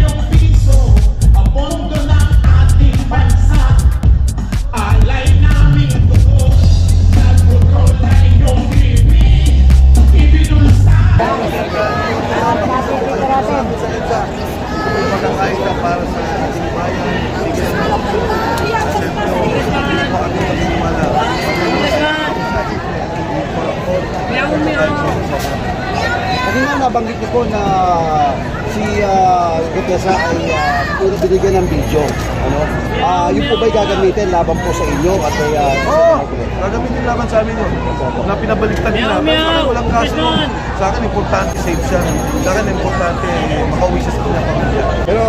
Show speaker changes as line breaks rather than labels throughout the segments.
milyong piso, ang pondo ng ating bansa. Alay namin ito, nagputol na inyong bibig, ibinulsa.
Magkakain ka para sa bayan, bigyan ng
Kanina nabanggit niyo po na si Gutesa ay binigyan ng video. Ano? Yung po ba'y gagamitin laban po sa inyo? At
gagamitin laban sa amin yun. Na pinabaliktad nila. Pero walang kaso. Sa akin, importante safe siya. Sa akin, importante makauwi siya sa kanyang pamilya.
Pero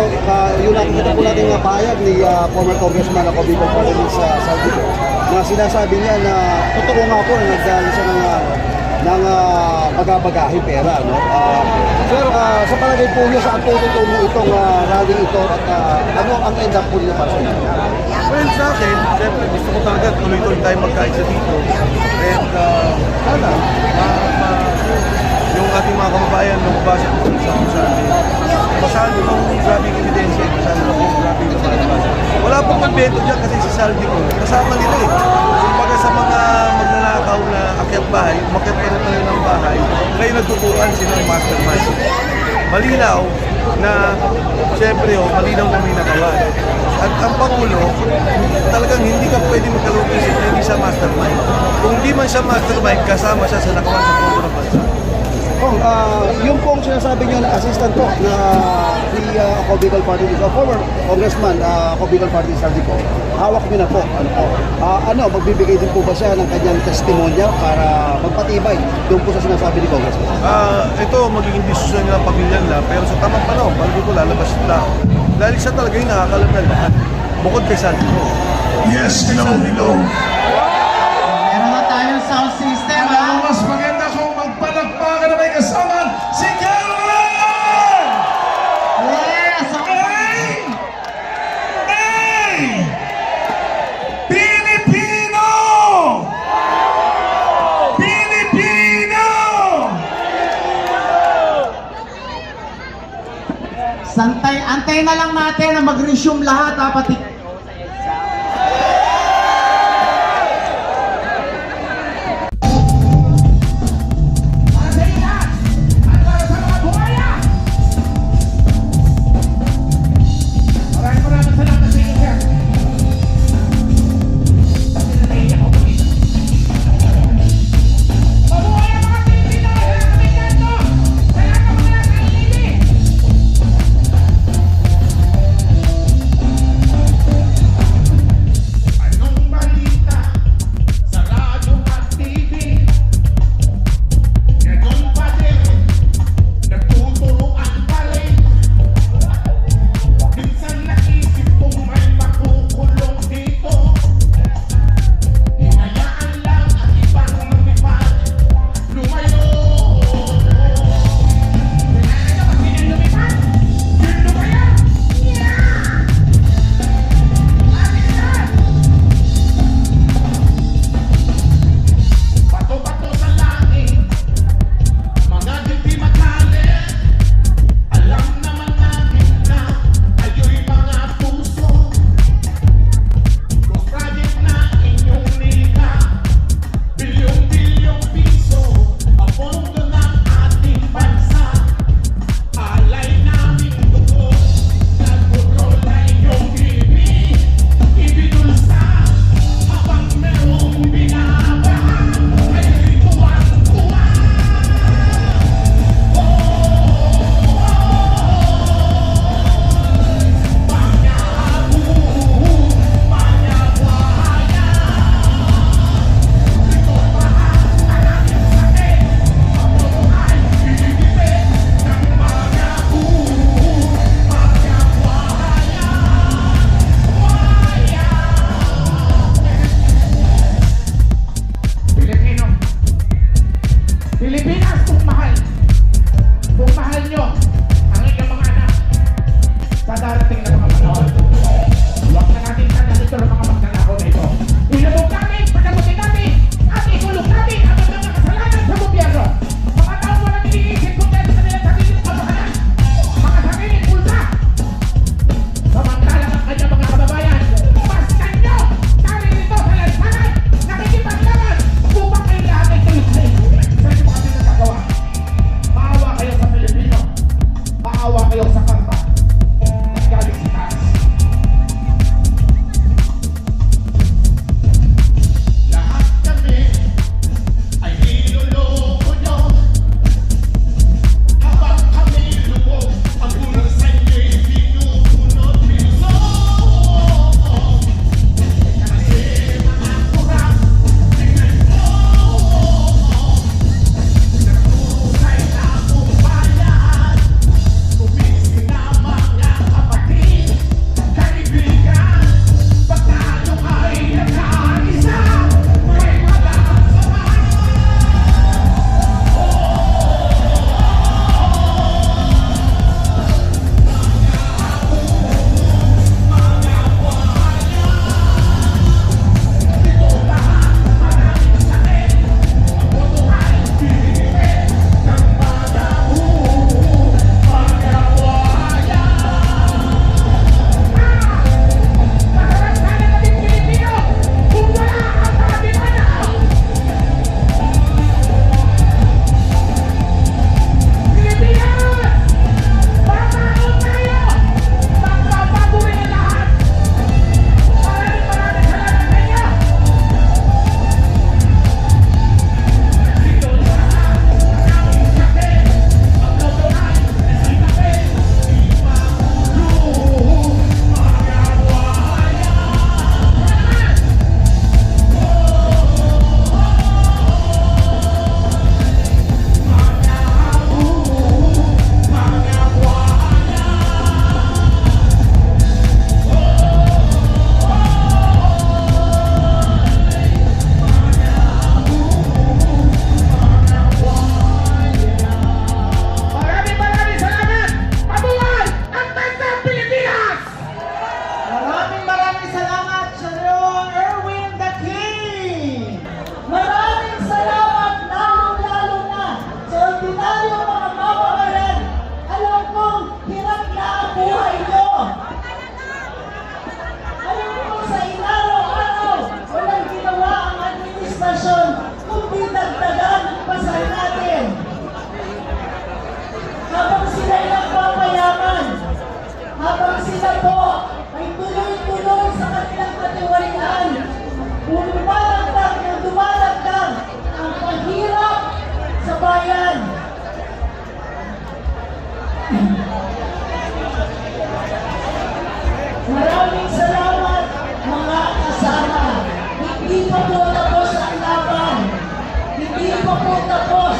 yung nakikita po natin nga pahayag ni former Congressman ako Bicol Party sa Saldico na sinasabi niya na totoo nga po na nagdaan siya ng bagabagahe pera. No? Pero sa palagay po niyo, saan po tutulong itong rallying ito at ano ang end up po niyo para sa inyo?
Well, sa akin, siyempre gusto ko talaga tuloy-tuloy tayo magkaisa dito. And sana, yung ating mga kababayan lumabasa ko sa atin. Basahan ko ng grabing ebidensya, basahan ko ng grabing lumalabasa. Wala pong pagbeto dyan kasi si Saldico, kasama nila eh. Kumbaga sa mga magnanakaw na akyat bahay, umakyat pa rin tayo ng bahay, kayo nagtuturuan sila ng mastermind. Malinaw na, siyempre malinaw na may nagawa. At ang Pangulo, talagang hindi ka pwede magkalugin na hindi siya mastermind. Kung hindi man siya mastermind, kasama siya sa nakawan sa puso ng bansa.
Yung pong sinasabi niyo na assistant po na si ako Bicol Party, former Congressman ako Bicol Party Saldico, hawak niyo na po. Magbibigay din po ba siya ng kanyang testimonya para magpatibay doon po sa sinasabi ni Congressman?
Ito magiging desisyon ng pamilya nila, pero sa tamang panahon, bago ko lalabas sila. Dahil siya talaga yung nakakalam na lahat. Bukod kay Saldico.
Yes, no.
Meron na tayong sound system, ha?
Mas maganda kung magpalakpakan na may kasama si Karen!
Yes!
Hey! Hey! Pilipino! Pilipino!
Antay na lang natin na mag-resume lahat, ha? Pati
habang sila po ay tuloy-tuloy sa kanilang katiwalian. Dumalagdag ang pahirap sa bayan. Maraming salamat mga kasama. Hindi pa po tapos ang laban. Hindi pa po tapos.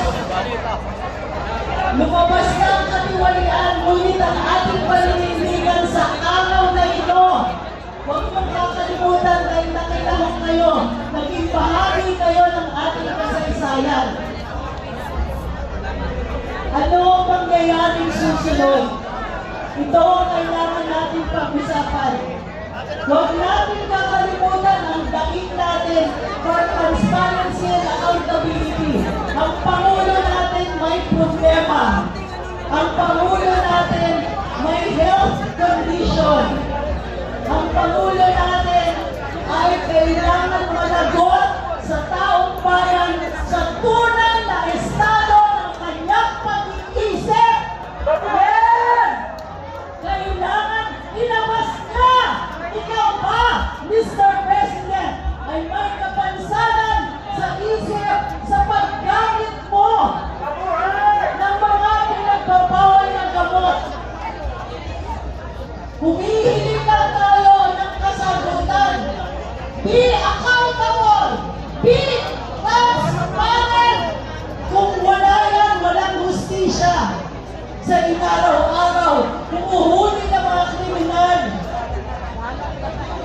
Lumabas na ang katiwalian, ngunit ang ating paninindigan sa araw na ito. Huwag mong kakalimutan dahil nakilahok kayo. Naging bahagi kayo ng ating kasaysayan. Ano ang mangyayaring susunod? Ito ang kailangan natin pag-usapan. Huwag natin kakalimutan ang daing natin for transparency and accountability. Ang Pangulo natin may problema. Ang Pangulo natin may health condition. Ang Pangulo natin ay kailangan managot sa taong bayan sa tunay na estado ng kanyang pag-iisip. Yes! Kailangan ilabas niya! Ikaw ba, Mr. President, ay may kapansanan sa isip sa paggamit mo ng mga pinagbabawal ng gamot. Humihiling na tayo ng kasagutan. Be accountable! Be transparent! Kung wala yan, walang hustisya. Sa inaraw-araw, humuhuli ng mga kriminal.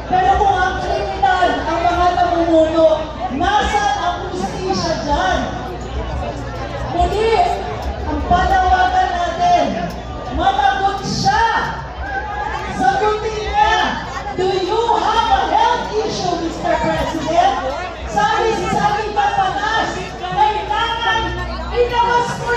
Pero kung ang kriminal ang mga namumuno, nasaan ang hustisya dyan? Muli, ang panawagan natin, managot siya. Sagutin niya, do you have a health issue, Mr. President? Sabi sa aking papanas, kailangan ilabas mo